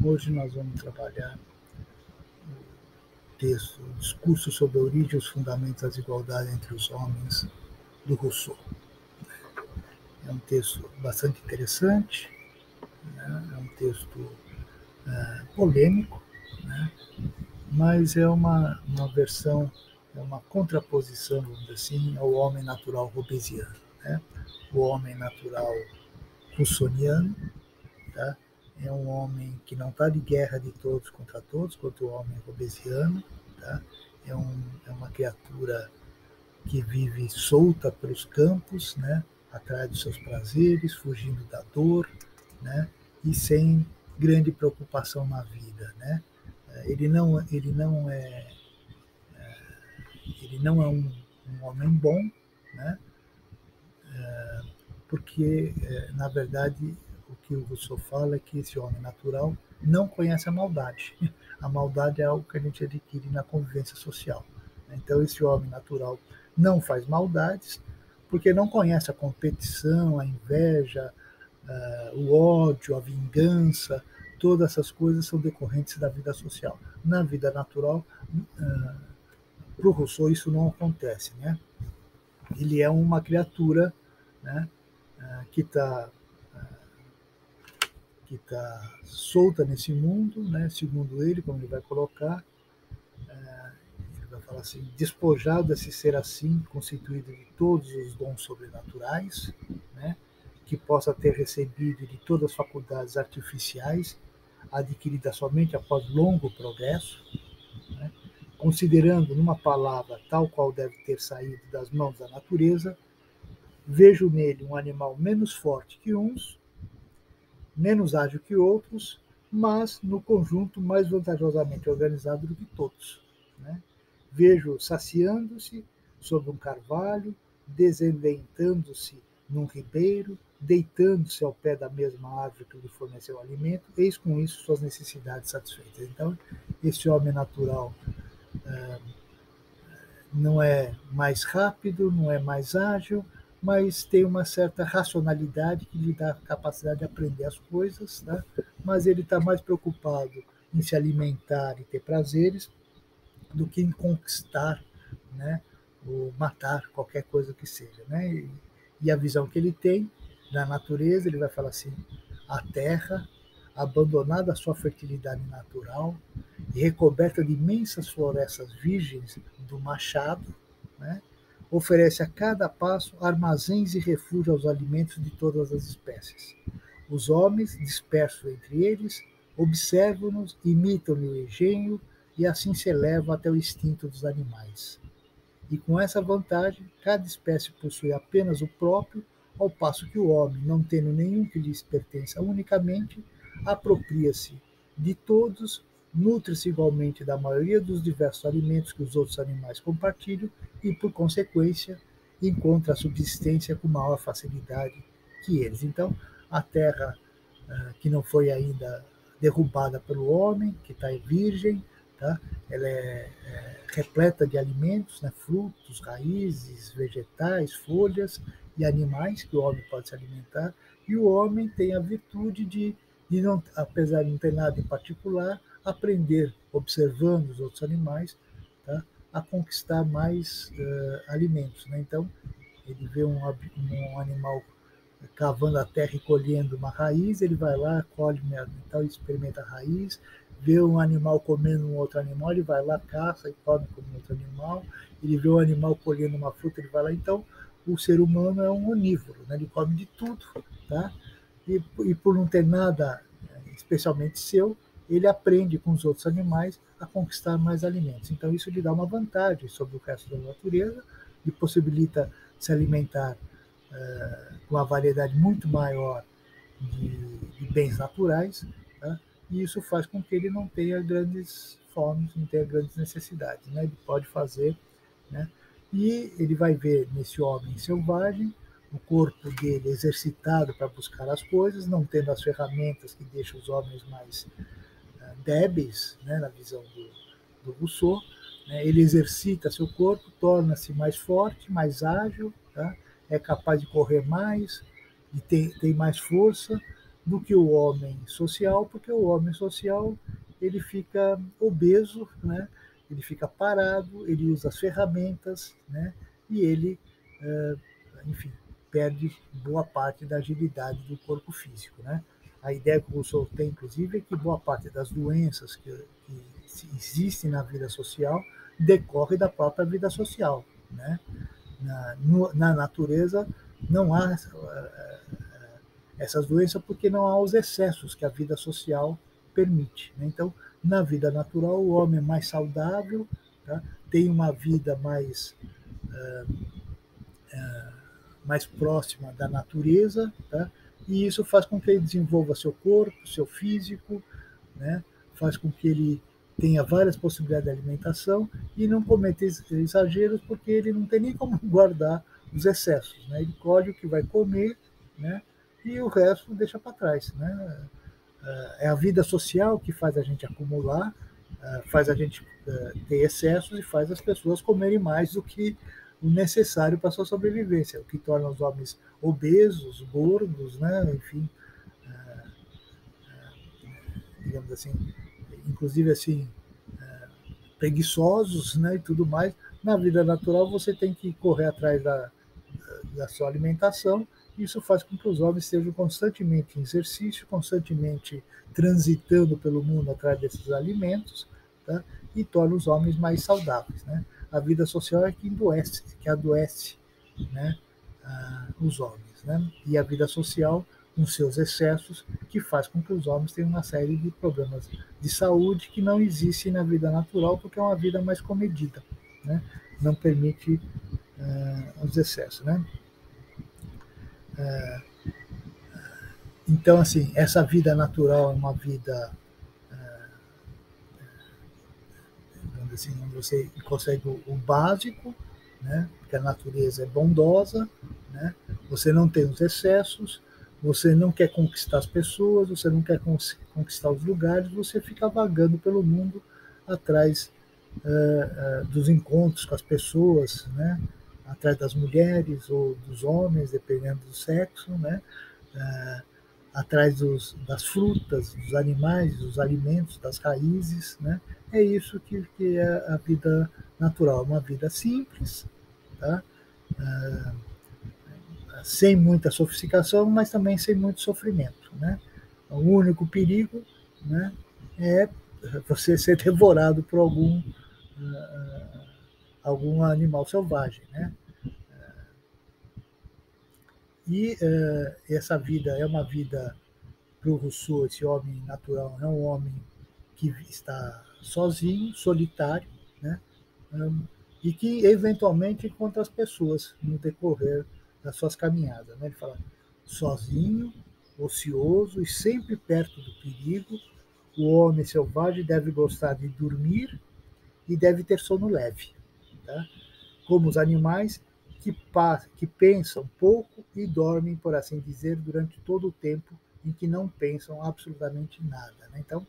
Hoje nós vamos trabalhar o texto, o discurso sobre a origem e os fundamentos da desigualdade entre os homens, do Rousseau. É um texto bastante interessante, né? É um texto polêmico, né? Mas é uma versão, é uma contraposição, vamos dizer assim, ao homem natural hobbesiano, né? O homem natural russoniano, tá? É um homem que não está de guerra de todos contra todos, quanto o homem hobbesiano, tá? É uma criatura que vive solta pelos campos, né? Atrás dos seus prazeres, fugindo da dor, né? E sem grande preocupação na vida, né? Ele não é um homem bom, né? Porque, na verdade, o que o Rousseau fala é que esse homem natural não conhece a maldade. A maldade é algo que a gente adquire na convivência social. Então, esse homem natural não faz maldades porque não conhece a competição, a inveja, o ódio, a vingança. Todas essas coisas são decorrentes da vida social. Na vida natural, para o Rousseau, isso não acontece, né? Ele é uma criatura, né, que está solta nesse mundo, né, segundo ele, como ele vai colocar, ele vai falar assim, despojado desse ser assim, constituído de todos os dons sobrenaturais, né, que possa ter recebido de todas as faculdades artificiais, adquiridas somente após longo progresso, né, considerando, numa palavra, tal qual deve ter saído das mãos da natureza, vejo nele um animal menos forte que uns, menos ágil que outros, mas no conjunto mais vantajosamente organizado do que todos, né? Vejo saciando-se sobre um carvalho, desendentando-se num ribeiro, deitando-se ao pé da mesma árvore que lhe forneceu alimento, eis com isso suas necessidades satisfeitas. Então, esse homem natural não é mais rápido, não é mais ágil, mas tem uma certa racionalidade que lhe dá a capacidade de aprender as coisas, tá? Mas ele está mais preocupado em se alimentar e ter prazeres do que em conquistar, né, ou matar qualquer coisa que seja, né? E a visão que ele tem da natureza, ele vai falar assim, a terra, abandonada a sua fertilidade natural e recoberta de imensas florestas virgens do machado, né, oferece a cada passo armazéns e refúgio aos alimentos de todas as espécies. Os homens, dispersos entre eles, observam-nos, imitam-lhe o engenho e assim se elevam até o instinto dos animais. E com essa vantagem, cada espécie possui apenas o próprio, ao passo que o homem, não tendo nenhum que lhes pertença unicamente, apropria-se de todos, nutre-se igualmente da maioria dos diversos alimentos que os outros animais compartilham e, por consequência, encontra a subsistência com maior facilidade que eles. Então, a terra que não foi ainda derrubada pelo homem, que está virgem, tá? Ela é repleta de alimentos, né? Frutos, raízes, vegetais, folhas e animais que o homem pode se alimentar. E o homem tem a virtude de não, apesar de não ter nada em particular, aprender, observando os outros animais, tá? A conquistar mais alimentos, né? Então, ele vê um animal cavando a terra e colhendo uma raiz, ele vai lá, colhe então experimenta a raiz, vê um animal comendo um outro animal, ele vai lá, caça e come como outro animal, ele vê um animal colhendo uma fruta, ele vai lá, então o ser humano é um onívoro, né? Ele come de tudo, tá? E por não ter nada especialmente seu, ele aprende com os outros animais a conquistar mais alimentos. Então isso lhe dá uma vantagem sobre o resto da natureza, lhe possibilita se alimentar com uma variedade muito maior de bens naturais, tá? E isso faz com que ele não tenha grandes fomes, não tenha grandes necessidades, né? Ele pode fazer, né? E ele vai ver nesse homem selvagem o corpo dele exercitado para buscar as coisas, não tendo as ferramentas que deixam os homens mais débeis, né, na visão do Rousseau, né? Ele exercita seu corpo, torna-se mais forte, mais ágil, tá? É capaz de correr mais, tem mais força, do que o homem social, porque o homem social ele fica obeso, né? Ele fica parado, ele usa as ferramentas, né? E ele, enfim, perde boa parte da agilidade do corpo físico, né? A ideia que o Rousseau tem, inclusive, é que boa parte das doenças que existem na vida social decorre da própria vida social, né? Na natureza não há essas doenças porque não há os excessos que a vida social permite, né? Então, na vida natural, o homem é mais saudável, tá? Tem uma vida mais próxima da natureza, tá? E isso faz com que ele desenvolva seu corpo, seu físico, né? Faz com que ele tenha várias possibilidades de alimentação e não cometa exageros, porque ele não tem nem como guardar os excessos, né? Ele colhe o que vai comer, né? E o resto deixa para trás, né? É a vida social que faz a gente acumular, faz a gente ter excessos e faz as pessoas comerem mais do que o necessário para a sua sobrevivência, o que torna os homens obesos, gordos, né? Enfim, digamos assim, inclusive assim, preguiçosos, né? E tudo mais. Na vida natural você tem que correr atrás da sua alimentação. Isso faz com que os homens estejam constantemente em exercício, constantemente transitando pelo mundo atrás desses alimentos, tá? E torna os homens mais saudáveis, né? A vida social é que adoece, né? Os homens, né? E a vida social, com seus excessos, que faz com que os homens tenham uma série de problemas de saúde que não existem na vida natural, porque é uma vida mais comedida, né? Não permite os excessos, né? Então, assim, essa vida natural é uma vida, assim, onde você consegue o básico, né? Porque a natureza é bondosa, né? Você não tem os excessos, você não quer conquistar as pessoas, você não quer conquistar os lugares, você fica vagando pelo mundo atrás dos encontros com as pessoas, né? Atrás das mulheres ou dos homens, dependendo do sexo, né? Atrás das frutas, dos animais, dos alimentos, das raízes, né? É isso que é a vida natural, uma vida simples, tá? Sem muita sofisticação, mas também sem muito sofrimento, né? O único perigo, né, é você ser devorado por algum animal selvagem, né? E essa vida é uma vida, para o Rousseau, esse homem natural é um homem que está sozinho, solitário, né? E que eventualmente encontra as pessoas no decorrer das suas caminhadas, né? Ele fala, sozinho, ocioso e sempre perto do perigo, o homem selvagem deve gostar de dormir e deve ter sono leve, tá? Como os animais que pensam pouco e dormem, por assim dizer, durante todo o tempo em que não pensam absolutamente nada, né? Então,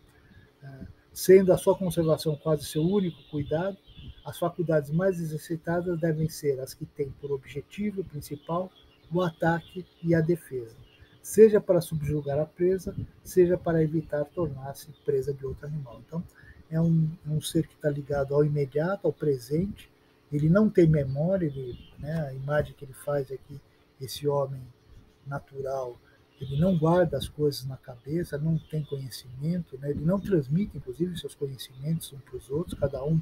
sendo a sua conservação quase seu único cuidado, as faculdades mais exercitadas devem ser as que têm por objetivo principal o ataque e a defesa, seja para subjugar a presa, seja para evitar tornar-se presa de outro animal. Então, é um ser que está ligado ao imediato, ao presente, ele não tem memória, né, a imagem que ele faz é que esse homem natural, ele não guarda as coisas na cabeça, não tem conhecimento, né? Ele não transmite, inclusive, seus conhecimentos uns para os outros, cada um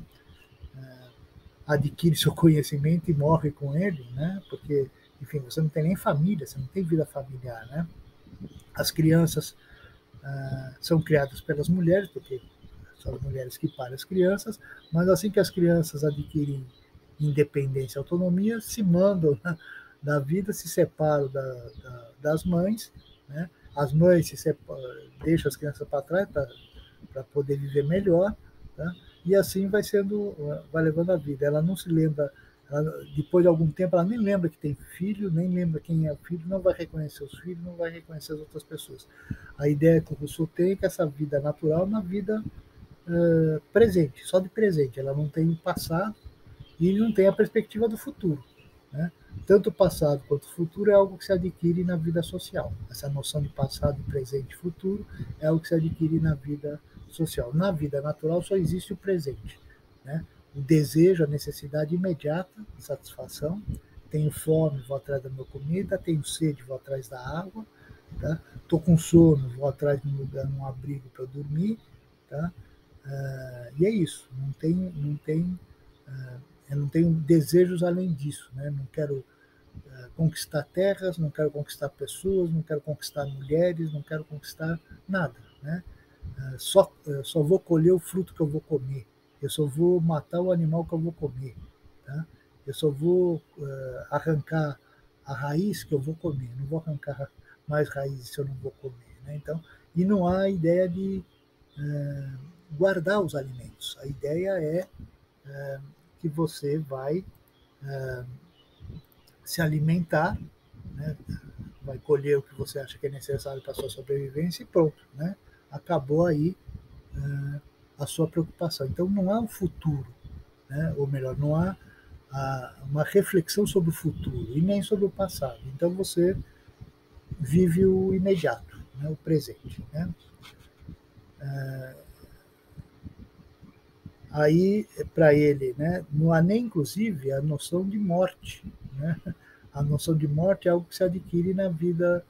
adquire seu conhecimento e morre com ele, né? Porque, enfim, você não tem nem família, você não tem vida familiar, né? As crianças são criadas pelas mulheres, porque são as mulheres que param as crianças, mas assim que as crianças adquirem independência e autonomia, se mandam da vida, se separam das mães, né? As mães deixam as crianças para trás para poder viver melhor, tá? E assim vai levando a vida. Ela não se lembra, depois de algum tempo, ela nem lembra que tem filho, nem lembra quem é o filho, não vai reconhecer os filhos, não vai reconhecer as outras pessoas. A ideia que o Rousseau tem é que essa vida natural é uma vida presente, só de presente. Ela não tem o passado e não tem a perspectiva do futuro, né? tanto o passado quanto o futuro é algo que se adquire na vida social. Essa noção de passado, presente e futuro é algo que se adquire na vida social. Na vida natural só existe o presente, né? O desejo, a necessidade imediata de satisfação. Tenho fome, vou atrás da minha comida. Tenho sede, vou atrás da água. Tá? Estou com sono, vou atrás de um lugar, um abrigo para dormir. Tá? E é isso. Eu não tenho desejos além disso. Né? Não quero conquistar terras, não quero conquistar pessoas, não quero conquistar mulheres, não quero conquistar nada. Né? Só vou colher o fruto que eu vou comer. Eu só vou matar o animal que eu vou comer. Tá? Eu só vou arrancar a raiz que eu vou comer. Não vou arrancar mais raízes se eu não vou comer. Né? Então, e não há ideia de guardar os alimentos. A ideia é que você vai se alimentar, né? Vai colher o que você acha que é necessário para a sua sobrevivência e pronto. Né? Acabou aí a sua preocupação. Então não há um futuro, né? Ou melhor, não há uma reflexão sobre o futuro e nem sobre o passado. Então você vive o imediato, né? O presente. Né? Aí, para ele, né, não há nem, inclusive, a noção de morte. Né? A noção de morte é algo que se adquire na vida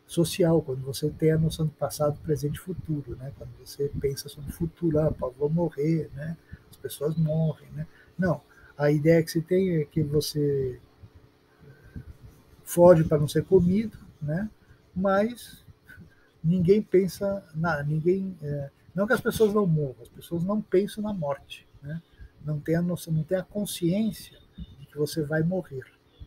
social, quando você tem a noção de passado, presente e futuro. Né? Quando você pensa sobre o futuro, vou morrer, né? As pessoas morrem. Né? Não, a ideia que se tem é que você foge para não ser comido, né? Mas ninguém pensa, ninguém, não que as pessoas não morram, as pessoas não pensam na morte, né? Não tem a noção, não tem a consciência de que você vai morrer,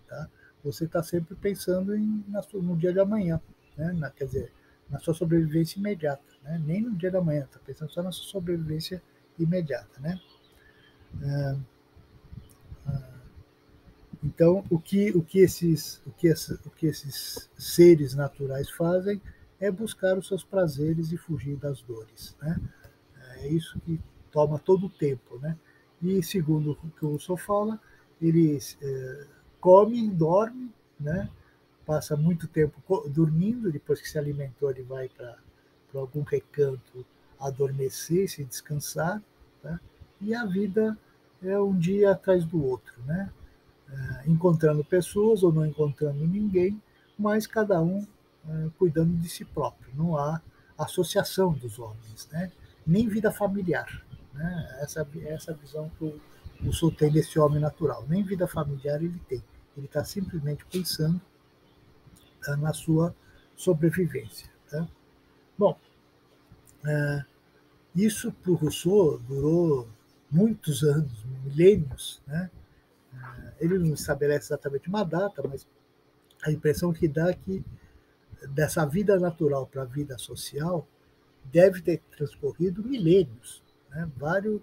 tá? Você está sempre pensando no dia de amanhã, né? Quer dizer, na sua sobrevivência imediata, né? Nem no dia da manhã, está pensando só na sua sobrevivência imediata, né? Então, o que esses seres naturais fazem é buscar os seus prazeres e fugir das dores. Né? É isso que toma todo o tempo. Né? E, segundo o que o Rousseau fala, ele come, dorme, né? Passa muito tempo dormindo, depois que se alimentou, ele vai para algum recanto adormecer, se descansar. Tá? E a vida é um dia atrás do outro. Né? Encontrando pessoas ou não encontrando ninguém, mas cada um cuidando de si próprio. Não há associação dos homens, né? Nem vida familiar. Né? Essa visão que o Sul tem desse homem natural. Nem vida familiar ele tem. Ele está simplesmente pensando na sua sobrevivência. Tá? Bom, isso para o Rousseau durou muitos anos, milênios. Né? Ele não estabelece exatamente uma data, mas a impressão que dá é que dessa vida natural para a vida social deve ter transcorrido milênios, né? Vários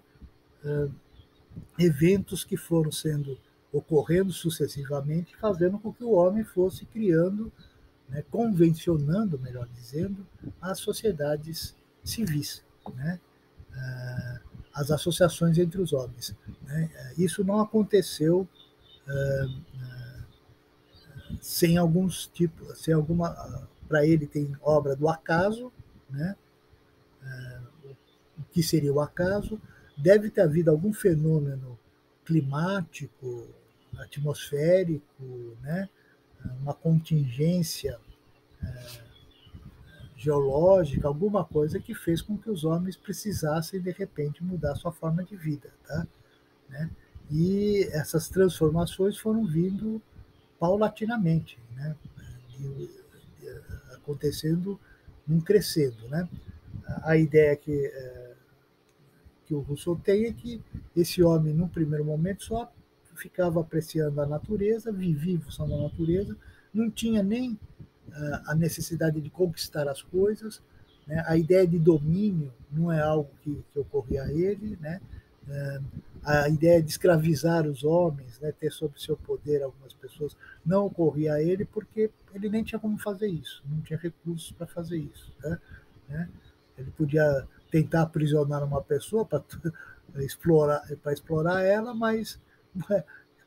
eventos que foram sendo ocorrendo sucessivamente, fazendo com que o homem fosse criando, né, convencionando, melhor dizendo, as sociedades civis, né? As associações entre os homens. Né? Isso não aconteceu sem alguns tipos, sem alguma, para ele tem obra do acaso, né? O que seria o acaso? Deve ter havido algum fenômeno climático, atmosférico, né? Uma contingência geológica, alguma coisa que fez com que os homens precisassem de repente mudar sua forma de vida, tá? Né? E essas transformações foram vindo paulatinamente, né? Acontecendo num crescendo, né? A ideia que o Rousseau tem é que esse homem, num primeiro momento, só ficava apreciando a natureza, vivia em função da natureza, não tinha nem a necessidade de conquistar as coisas, né? A ideia de domínio não é algo que ocorria a ele, né? A ideia de escravizar os homens, né? Ter sob seu poder algumas pessoas, não ocorria a ele porque ele nem tinha como fazer isso, não tinha recursos para fazer isso. Né? Ele podia tentar aprisionar uma pessoa para explorar ela, mas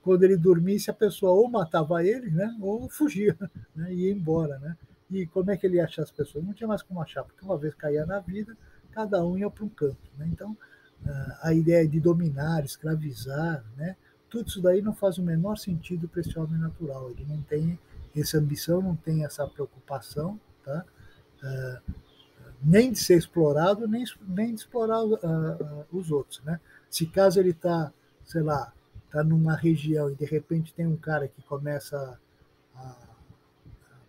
quando ele dormisse, a pessoa ou matava ele, né, ou fugia, né, e ia embora. Né? E como é que ele ia achar as pessoas? Não tinha mais como achar, porque uma vez caía na vida, cada um ia para um canto. Né? Então, a ideia de dominar, escravizar, né, tudo isso daí não faz o menor sentido para esse homem natural. Ele não tem essa ambição, não tem essa preocupação, tá? Nem de ser explorado, nem de explorar os outros. Né? Se caso ele está, sei lá, está numa região e de repente tem um cara que começa a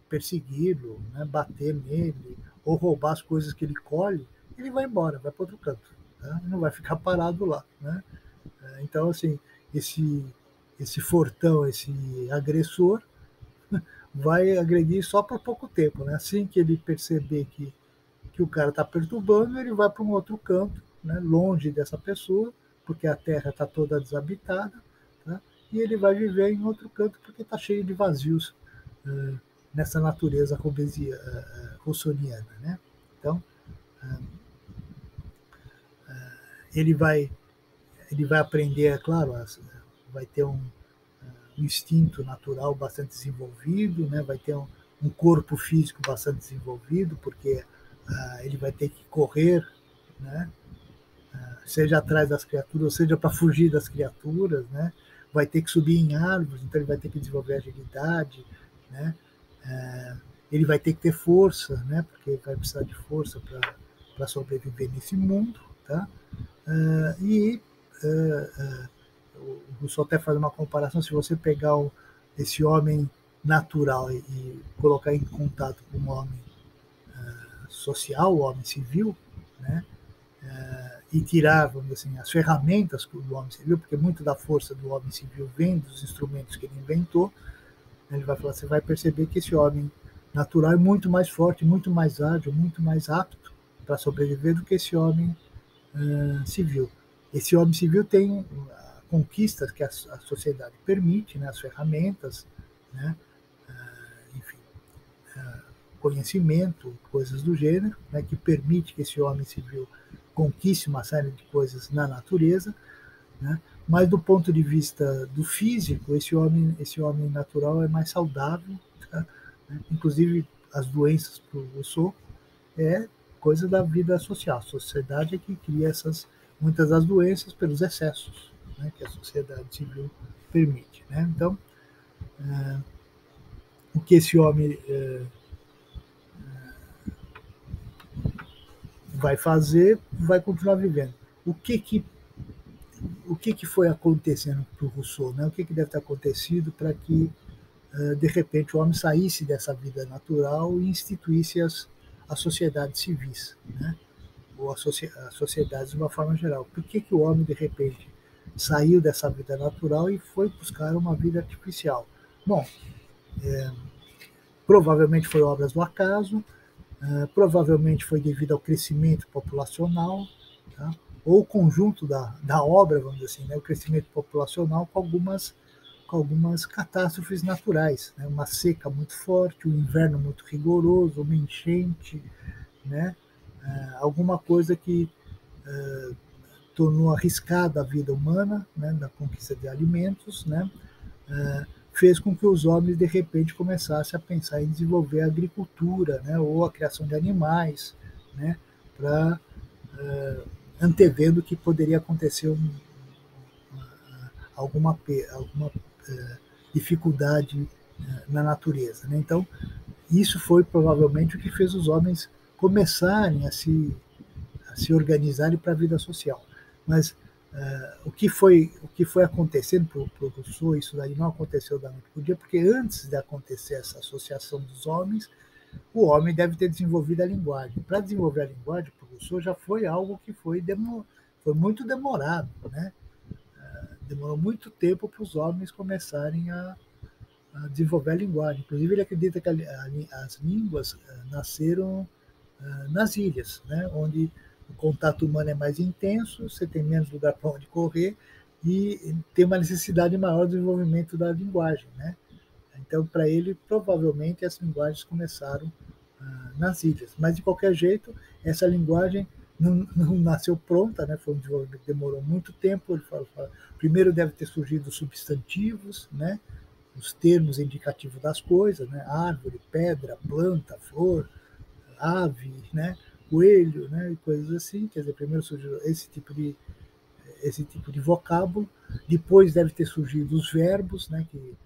persegui-lo, né, bater nele, ou roubar as coisas que ele colhe, ele vai embora, vai para outro canto. Tá? Não vai ficar parado lá. Né? Então, assim, esse fortão, esse agressor, vai agredir só por pouco tempo. Né? Assim que ele perceber que o cara está perturbando, ele vai para um outro canto, né, longe dessa pessoa, porque a terra está toda desabitada, tá? E ele vai viver em outro canto porque está cheio de vazios nessa natureza rossoniana. Né? Então, ele vai, ele vai aprender, é claro, vai ter um instinto natural bastante desenvolvido, né? Vai ter um corpo físico bastante desenvolvido, porque ele vai ter que correr, né? Seja atrás das criaturas, seja para fugir das criaturas, né? Vai ter que subir em árvores, então ele vai ter que desenvolver agilidade, né? Ele vai ter que ter força, né? Porque vai precisar de força para sobreviver nesse mundo, tá? E o Rousseau até faz uma comparação, se você pegar esse homem natural e colocar em contato com um homem social, o homem civil, né? E tirar, vamos dizer assim, as ferramentas do homem civil, porque muito da força do homem civil vem dos instrumentos que ele inventou. Ele vai falar, você vai perceber que esse homem natural é muito mais forte, muito mais ágil, muito mais apto para sobreviver do que esse homem civil. Esse homem civil tem conquistas que a sociedade permite, né, as ferramentas, né, enfim, conhecimento, coisas do gênero, né, que permite que esse homem civil conquiste uma série de coisas na natureza, né, mas do ponto de vista do físico, esse homem natural é mais saudável, tá? Inclusive as doenças para o Rousseau é coisa da vida social. A sociedade é que cria muitas das doenças pelos excessos, né, que a sociedade civil permite. Né? Então, o que esse homem vai fazer, vai continuar vivendo. O que foi acontecendo para o Rousseau? Né? O que deve ter acontecido para que, de repente, o homem saísse dessa vida natural e instituísse as sociedades civis, né? Ou as sociedades de uma forma geral. Por que o homem, de repente, saiu dessa vida natural e foi buscar uma vida artificial? Bom, provavelmente foi obras do acaso, provavelmente foi devido ao crescimento populacional, tá? Ou o conjunto da obra, vamos dizer assim, né? O crescimento populacional com algumas catástrofes naturais, né? Uma seca muito forte, um inverno muito rigoroso, uma enchente, né? Alguma coisa que tornou arriscada a vida humana, né? Da conquista de alimentos, né? Fez com que os homens, de repente, começassem a pensar em desenvolver a agricultura, né? Ou a criação de animais, né? Para antevendo que poderia acontecer alguma dificuldade na natureza. Né? Então, isso foi provavelmente o que fez os homens começarem a se organizarem para a vida social. Mas o que foi acontecendo para o Rousseau, isso daí não aconteceu da noite para o dia, porque antes de acontecer essa associação dos homens, o homem deve ter desenvolvido a linguagem. Para desenvolver a linguagem, para o Rousseau, já foi algo que foi muito demorado. Né? Demorou muito tempo para os homens começarem a desenvolver a linguagem. Inclusive, ele acredita que as línguas nasceram nas ilhas, né? Onde o contato humano é mais intenso, você tem menos lugar para onde correr e tem uma necessidade maior de desenvolvimento da linguagem. Né? Então, para ele, provavelmente, as linguagens começaram nas ilhas. Mas, de qualquer jeito, essa linguagem não nasceu pronta, né? Foi um desenvolvimento que demorou muito tempo. Ele fala, primeiro deve ter surgido os substantivos, né? Os termos indicativos das coisas, né? Árvore, pedra, planta, flor, ave, né? Coelho, né? E coisas assim. Quer dizer, primeiro surgiu esse tipo de vocábulo. Depois deve ter surgido os verbos, né? Que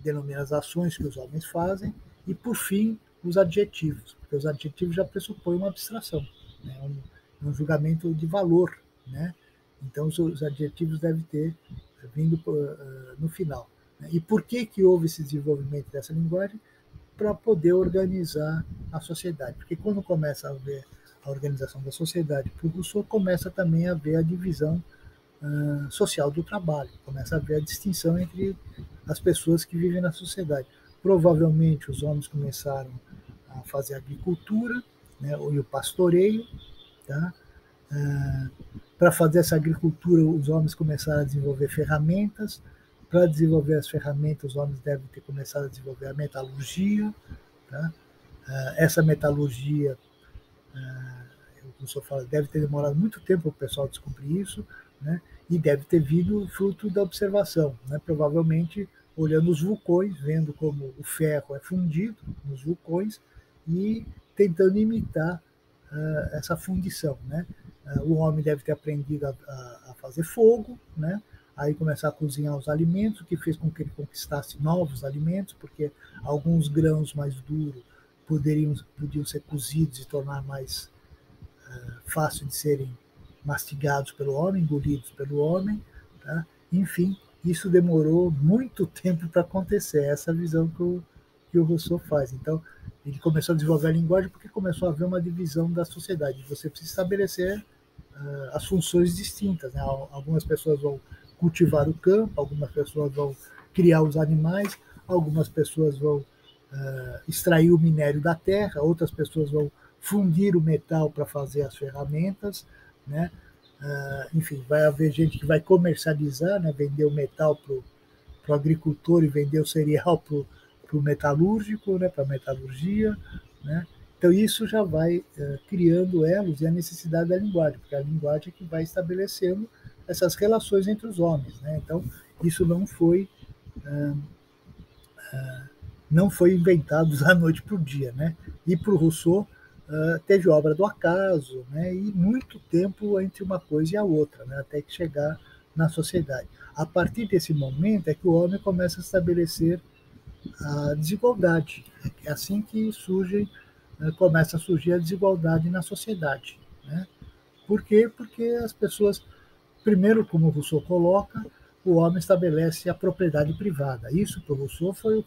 denomina as ações que os homens fazem. E, por fim, os adjetivos, porque os adjetivos já pressupõem uma abstração, né? Um julgamento de valor, né? Então, os adjetivos devem ter vindo no final. Né? E por que houve esse desenvolvimento dessa linguagem? Para poder organizar a sociedade. Porque quando começa a haver a organização da sociedade para o Rousseau, começa também a haver a divisão social do trabalho, começa a haver a distinção entre as pessoas que vivem na sociedade. Provavelmente os homens começaram a fazer agricultura, né, e o pastoreio, tá? Para fazer essa agricultura, os homens começaram a desenvolver ferramentas. Para desenvolver as ferramentas, os homens devem ter começado a desenvolver a metalurgia. Tá? Essa metalurgia, o senhor fala, deve ter demorado muito tempo para o pessoal descobrir isso, né? E deve ter vindo fruto da observação, né? Provavelmente olhando os vulcões, vendo como o ferro é fundido nos vulcões e tentando imitar essa fundição, né? O homem deve ter aprendido a fazer fogo, né? Aí começar a cozinhar os alimentos, o que fez com que ele conquistasse novos alimentos, porque alguns grãos mais duros podiam ser cozidos e tornar mais fácil de serem mastigados pelo homem, engolidos pelo homem. Tá? Enfim, isso demorou muito tempo para acontecer, essa visão que o Rousseau faz. Então, ele começou a desenvolver a linguagem porque começou a haver uma divisão da sociedade. Você precisa estabelecer as funções distintas. Né? Algumas pessoas vão cultivar o campo, algumas pessoas vão criar os animais, algumas pessoas vão extrair o minério da terra, outras pessoas vão fundir o metal para fazer as ferramentas, né? Enfim, vai haver gente que vai comercializar, né? Vender o metal para o agricultor e vender o cereal para o metalúrgico, né? Para a metalurgia, né? Então isso já vai criando elos e a necessidade da linguagem, porque a linguagem é que vai estabelecendo essas relações entre os homens, né? Então isso não foi inventado da noite para o dia, né? E para o Rousseau teve obra do acaso, né? E muito tempo entre uma coisa e a outra, né? Até que chegar na sociedade. A partir desse momento é que o homem começa a estabelecer a desigualdade. É assim que começa a surgir a desigualdade na sociedade, né? Por quê? Porque as pessoas, primeiro, como o Rousseau coloca, o homem estabelece a propriedade privada. Isso, para o Rousseau, foi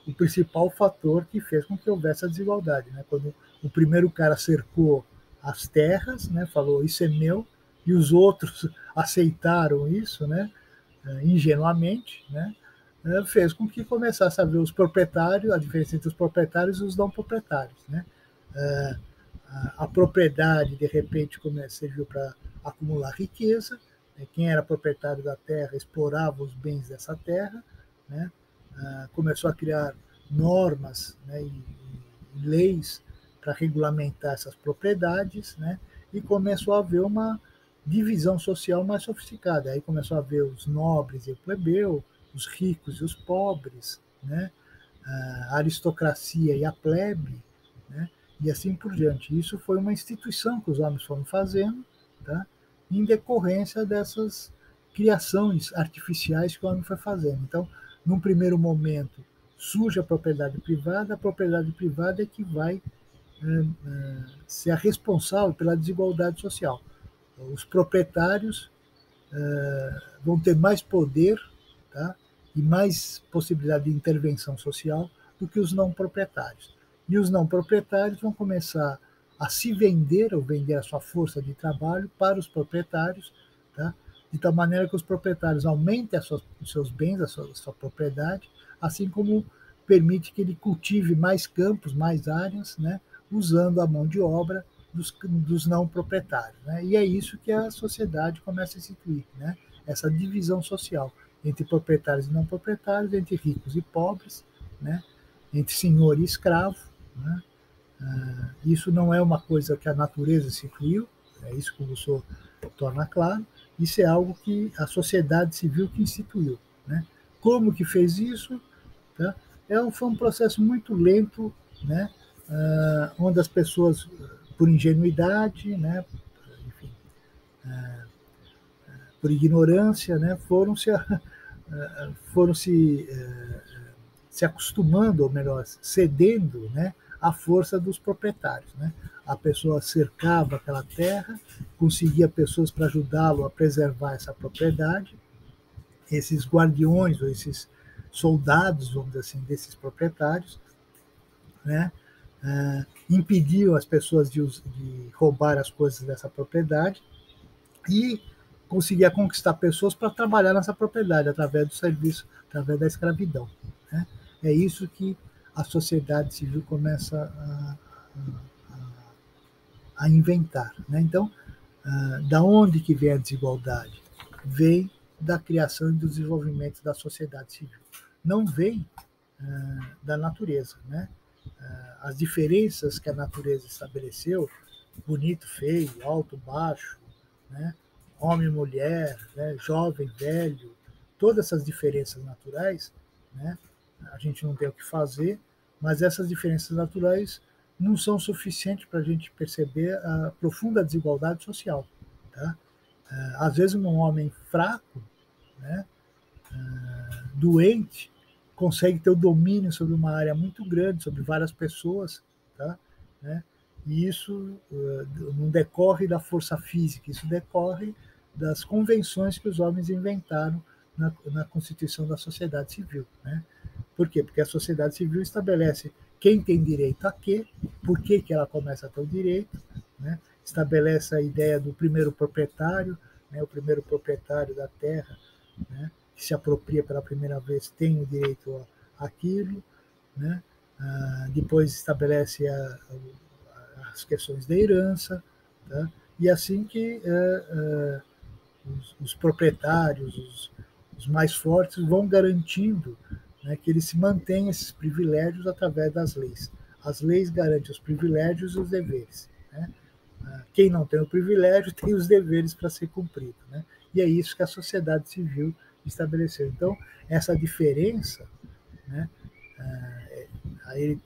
o principal fator que fez com que houvesse a desigualdade. Né? Quando o primeiro cara cercou as terras, né, falou, isso é meu, e os outros aceitaram isso, né, ingenuamente, né, fez com que começasse a ver os proprietários, a diferença entre os proprietários e os não proprietários. Né? A propriedade, de repente, serviu para acumular riqueza. Né? Quem era proprietário da terra explorava os bens dessa terra, né? Começou a criar normas, né, e leis para regulamentar essas propriedades, né? E começou a haver uma divisão social mais sofisticada. Aí começou a haver os nobres e o plebeu, os ricos e os pobres, né? A aristocracia e a plebe, né? E assim por diante. Isso foi uma instituição que os homens foram fazendo, tá? Em decorrência dessas criações artificiais que o homem foi fazendo. Então, num primeiro momento, surge a propriedade privada é que vai ser a responsável pela desigualdade social. Os proprietários vão ter mais poder, tá? E mais possibilidade de intervenção social do que os não proprietários. E os não proprietários vão começar a se vender ou vender a sua força de trabalho para os proprietários, tá? De tal maneira que os proprietários aumentem os seus bens, a sua propriedade, assim como permite que ele cultive mais campos, mais áreas, né? Usando a mão de obra dos não proprietários. Né? E é isso que a sociedade começa a instituir, né? Essa divisão social entre proprietários e não proprietários, entre ricos e pobres, né? Entre senhor e escravo, né? Isso não é uma coisa que a natureza instituiu, é isso que o Rousseau torna claro, isso é algo que a sociedade civil que instituiu. Né? Como que fez isso? Tá? Foi um processo muito lento, né? Onde as pessoas, por ingenuidade, né? Enfim, por ignorância, né? Foram se acostumando, ou melhor, cedendo, né? À força dos proprietários. Né? A pessoa cercava aquela terra, conseguia pessoas para ajudá-lo a preservar essa propriedade, esses guardiões, ou esses soldados, vamos dizer assim, desses proprietários, né? Impediam as pessoas de roubar as coisas dessa propriedade e conseguia conquistar pessoas para trabalhar nessa propriedade através do serviço, através da escravidão. Né? É isso que a sociedade civil começa a inventar. Né? Então, da onde que vem a desigualdade? Vem da criação e do desenvolvimento da sociedade civil. Não vem da natureza. Né? As diferenças que a natureza estabeleceu, bonito, feio, alto, baixo, né? Homem, mulher, né? Jovem, velho, todas essas diferenças naturais, né? A gente não tem o que fazer, mas essas diferenças naturais não são suficientes para a gente perceber a profunda desigualdade social. Tá? Às vezes um homem fraco, né? Doente, consegue ter o domínio sobre uma área muito grande, sobre várias pessoas, tá? Né? E isso não decorre da força física, isso decorre das convenções que os homens inventaram na constituição da sociedade civil. Né? Por quê? Porque a sociedade civil estabelece quem tem direito a quê, por que ela começa a ter o direito, né? Estabelece a ideia do primeiro proprietário, né? O primeiro proprietário da terra, né? Que se apropria pela primeira vez tem o direito àquilo, né? Depois estabelece as questões da herança, tá? E assim que os proprietários, os mais fortes, vão garantindo, né, que eles se mantêm esses privilégios através das leis. As leis garantem os privilégios e os deveres. Né? Quem não tem o privilégio tem os deveres para ser cumprido. Né? E é isso que a sociedade civil estabeleceu. Então, essa diferença, né, aí ele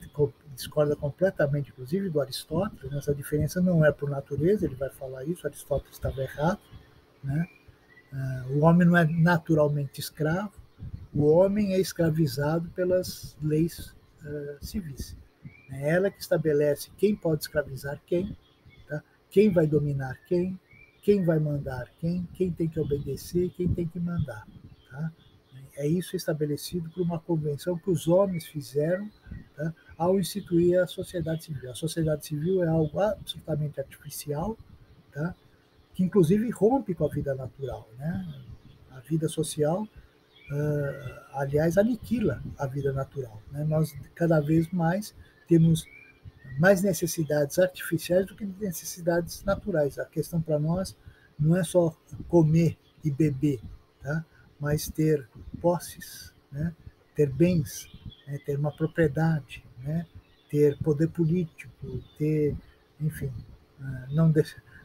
discorda completamente, inclusive, do Aristóteles. Né? Essa diferença não é por natureza, ele vai falar isso, Aristóteles estava errado. Né? O homem não é naturalmente escravo, o homem é escravizado pelas leis civis. É ela que estabelece quem pode escravizar quem, tá? Quem vai dominar quem vai mandar quem tem que obedecer, quem tem que mandar. Tá? É isso estabelecido por uma convenção que os homens fizeram, tá? Ao instituir a sociedade civil. A sociedade civil é algo absolutamente artificial, tá? Que inclusive rompe com a vida natural. Né? A vida social, aliás, aniquila a vida natural. Né? Nós cada vez mais temos mais necessidades artificiais do que necessidades naturais. A questão para nós não é só comer e beber, tá? Mas ter posses, né? Ter bens, né? Ter uma propriedade, né? Ter poder político, ter, enfim, não,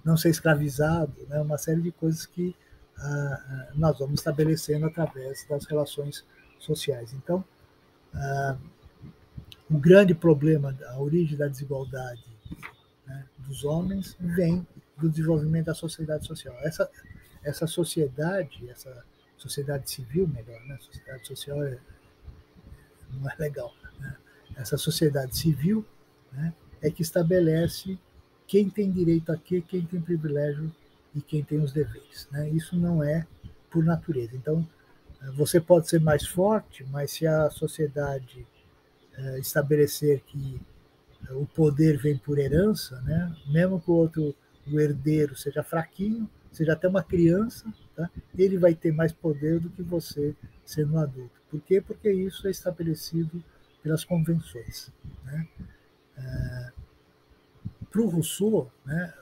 não ser escravizado, né? Uma série de coisas que nós vamos estabelecendo através das relações sociais. Então, o grande problema, a origem da desigualdade, né, dos homens vem do desenvolvimento da sociedade social. Essa sociedade civil, melhor, né? Sociedade social não é legal. Né? Essa sociedade civil, né, é que estabelece quem tem direito a quê, quem tem privilégio e quem tem os deveres. Né? Isso não é por natureza. Então, você pode ser mais forte, mas se a sociedade estabelecer que o poder vem por herança, né? Mesmo que o herdeiro seja fraquinho, seja até uma criança, tá? Ele vai ter mais poder do que você sendo um adulto. Por quê? Porque isso é estabelecido pelas convenções. Né? Para o Rousseau, né,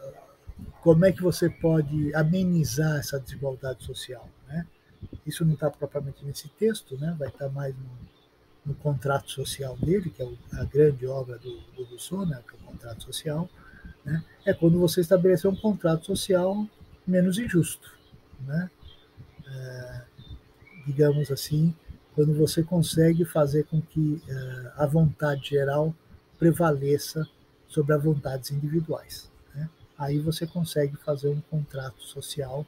como é que você pode amenizar essa desigualdade social? Né? Isso não está propriamente nesse texto, né? Vai estar mais no contrato social dele, que é a grande obra do Rousseau, né, que é o contrato social, né, é quando você estabelecer um contrato social menos injusto, né, digamos assim, quando você consegue fazer com que a vontade geral prevaleça sobre as vontades individuais, né, aí você consegue fazer um contrato social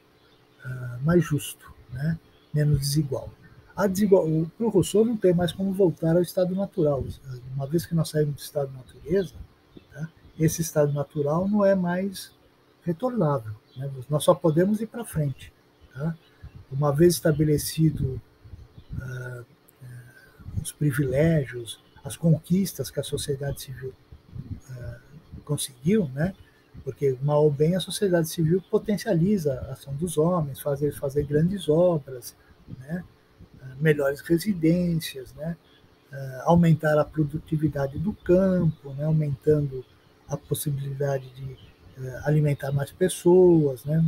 mais justo, né, menos desigual. Para o Rousseau não tem mais como voltar ao estado natural. Uma vez que nós saímos do estado de natureza, tá, esse estado natural não é mais retornável. Né? Nós só podemos ir para frente. Tá? Uma vez estabelecido os privilégios, as conquistas que a sociedade civil conseguiu, né? Porque, mal ou bem, a sociedade civil potencializa a ação dos homens, fazer grandes obras, né? Melhores residências, né? Aumentar a produtividade do campo, né? Aumentando a possibilidade de alimentar mais pessoas, né?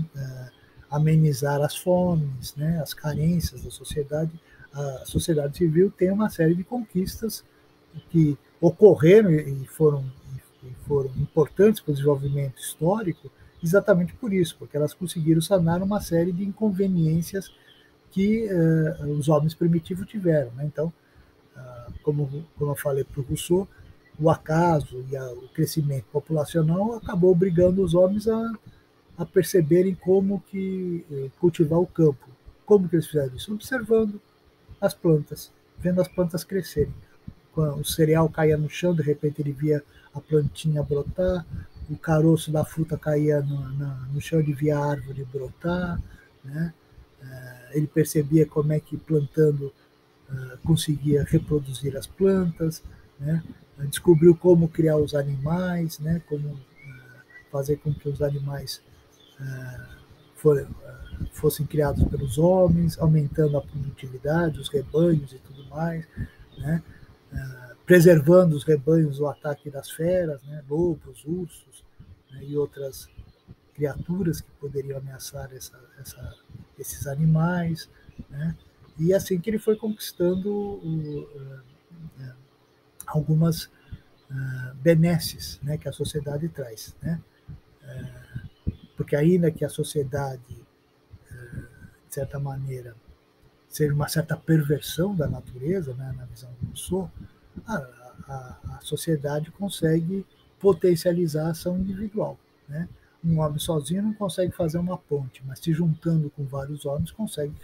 Amenizar as fomes, né? As carências da sociedade. A sociedade civil tem uma série de conquistas que ocorreram e foram importantes para o desenvolvimento histórico exatamente por isso, porque elas conseguiram sanar uma série de inconveniências que os homens primitivos tiveram. Né? Então, como eu falei para o Rousseau, o acaso e o crescimento populacional acabou obrigando os homens a perceberem como que cultivar o campo. Como que eles fizeram isso? Observando as plantas, vendo as plantas crescerem. Quando o cereal caía no chão, de repente ele via a plantinha brotar, o caroço da fruta caía no chão, ele via a árvore brotar, né? Ele percebia como é que plantando conseguia reproduzir as plantas, né? Descobriu como criar os animais, né? Como fazer com que os animais fossem criados pelos homens, aumentando a produtividade, os rebanhos e tudo mais, né? Preservando os rebanhos do ataque das feras, né? Lobos, ursos, né? E outras criaturas que poderiam ameaçar esses animais, né? E assim que ele foi conquistando algumas benesses, né, que a sociedade traz, né? Porque ainda que a sociedade, de certa maneira, seja uma certa perversão da natureza, né, na visão do Rousseau, a sociedade consegue potencializar a ação individual, né? Um homem sozinho não consegue fazer uma ponte, mas se juntando com vários homens consegue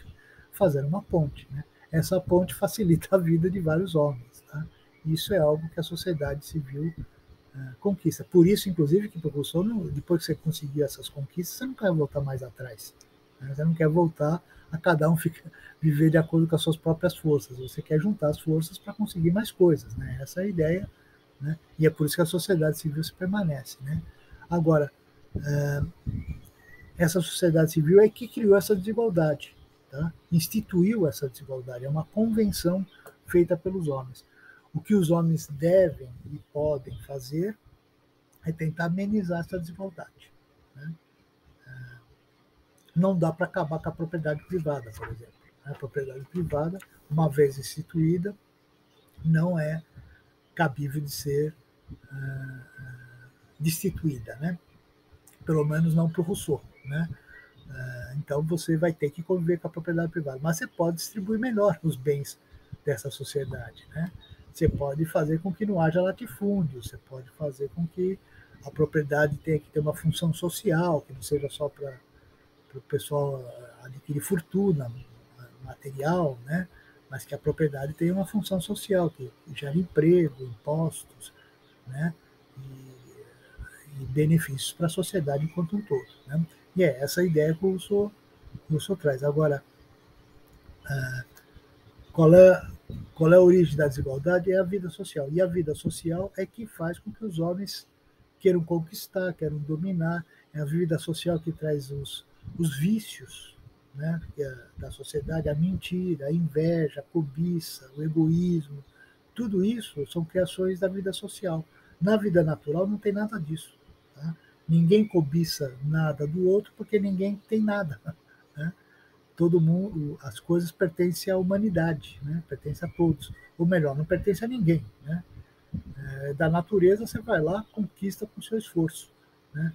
fazer uma ponte, né? Essa ponte facilita a vida de vários homens, tá? Isso é algo que a sociedade civil conquista. Por isso, inclusive, que o Rousseau, depois que você conseguir essas conquistas, você não quer voltar mais atrás. Né? Você não quer voltar a cada um viver de acordo com as suas próprias forças. Você quer juntar as forças para conseguir mais coisas. Né? Essa é a ideia. Né? E é por isso que a sociedade civil se permanece. Né? Agora, essa sociedade civil é que criou essa desigualdade. Tá? Instituiu essa desigualdade. É uma convenção feita pelos homens. O que os homens devem e podem fazer é tentar amenizar essa desigualdade. Né? Não dá para acabar com a propriedade privada, por exemplo. A propriedade privada, uma vez instituída, não é cabível de ser destituída, né? Pelo menos não para o Rousseau. Né? Então você vai ter que conviver com a propriedade privada, mas você pode distribuir melhor os bens dessa sociedade. Né? Você pode fazer com que não haja latifúndio, você pode fazer com que a propriedade tenha que ter uma função social, que não seja só para o pessoal adquirir fortuna material, né? Mas que a propriedade tenha uma função social, que gere emprego, impostos, né? E benefícios para a sociedade enquanto um todo. Né? E é essa a ideia que o Rousseau traz. Agora, qual é a origem da desigualdade? É a vida social. E a vida social é que faz com que os homens queiram conquistar, queiram dominar. É a vida social que traz os vícios, né, da sociedade, a mentira, a inveja, a cobiça, o egoísmo. Tudo isso são criações da vida social. Na vida natural não tem nada disso. Tá? Ninguém cobiça nada do outro porque ninguém tem nada. Né? todo mundo, as coisas pertencem à humanidade, né? Pertencem a todos. Ou melhor, não pertence a ninguém, né? Da natureza você vai lá, conquista com o seu esforço, né?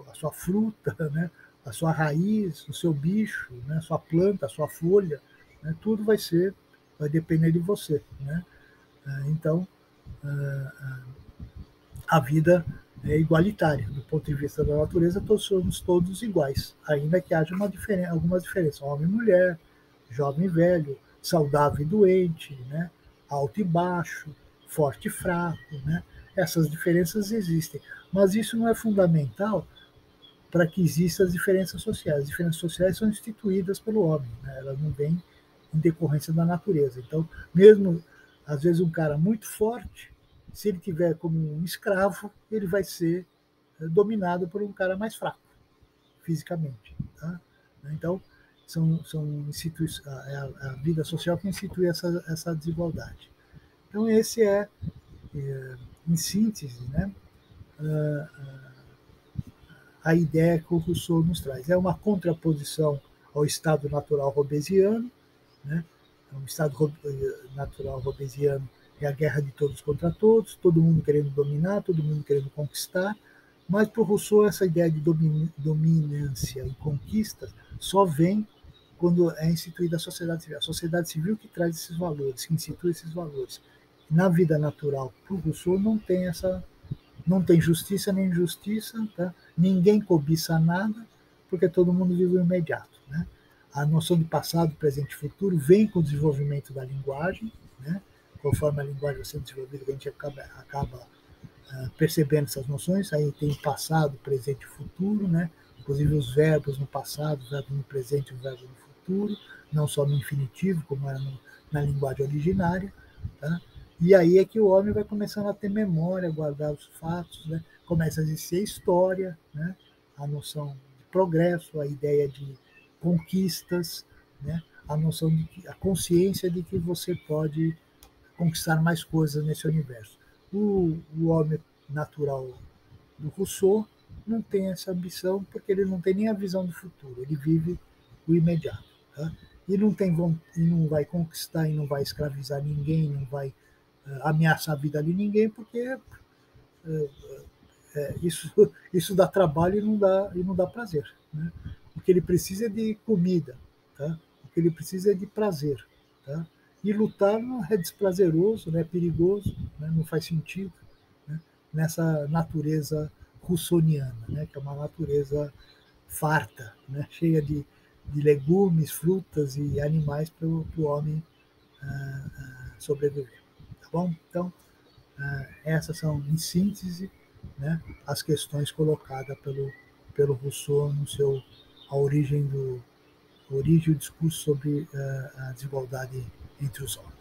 A sua fruta, né? A sua raiz, o seu bicho, né? A sua planta, a sua folha, né? Tudo vai depender de você, né? Então, a vida é igualitária. Do ponto de vista da natureza, todos somos todos iguais, ainda que haja algumas diferenças. Homem e mulher, jovem e velho, saudável e doente, né? Alto e baixo, forte e fraco. Né? Essas diferenças existem. Mas isso não é fundamental para que existam as diferenças sociais. As diferenças sociais são instituídas pelo homem, né? Elas não vêm em decorrência da natureza. Então, mesmo, às vezes, um cara muito forte, se ele tiver como um escravo, ele vai ser dominado por um cara mais fraco, fisicamente. Tá? Então, a vida social que institui essa desigualdade. Então, esse em síntese, né, a ideia que o Rousseau nos traz. É uma contraposição ao estado natural robesiano, né? O estado natural robesiano é a guerra de todos contra todos, todo mundo querendo dominar, todo mundo querendo conquistar, mas para o Rousseau essa ideia de dominância e conquista só vem quando é instituída a sociedade civil. A sociedade civil que traz esses valores, que institui esses valores. Na vida natural, para o Rousseau, não tem justiça nem injustiça, tá? Ninguém cobiça nada, porque todo mundo vive o imediato. Né? A noção de passado, presente e futuro vem com o desenvolvimento da linguagem, né? Conforme a linguagem vai sendo desenvolvida, a gente acaba percebendo essas noções. Aí tem passado, presente e futuro, né? Inclusive os verbos no passado, os verbos no presente e os verbos no futuro, não só no infinitivo, como era na linguagem originária. Tá? E aí é que o homem vai começando a ter memória, guardar os fatos, né? Começa a existir história, né? A noção de progresso, a ideia de conquistas, né? A noção a consciência de que você pode conquistar mais coisas nesse universo. O homem natural do Rousseau não tem essa ambição porque ele não tem nem a visão do futuro, ele vive o imediato. Tá? E não vai conquistar e não vai escravizar ninguém, não vai ameaçar a vida de ninguém, porque isso dá trabalho e não dá prazer. Né? O que ele precisa é de comida, tá? O que ele precisa é de prazer. Tá? E lutar não é desprazeroso, né? É perigoso, né? Não faz sentido, né? Nessa natureza russoniana, né? Que é uma natureza farta, né? Cheia de legumes, frutas e animais para o homem sobreviver. Tá bom? Então, essas são, em síntese, né, as questões colocadas pelo Rousseau no seu a origem e o discurso sobre a desigualdade entre os homens.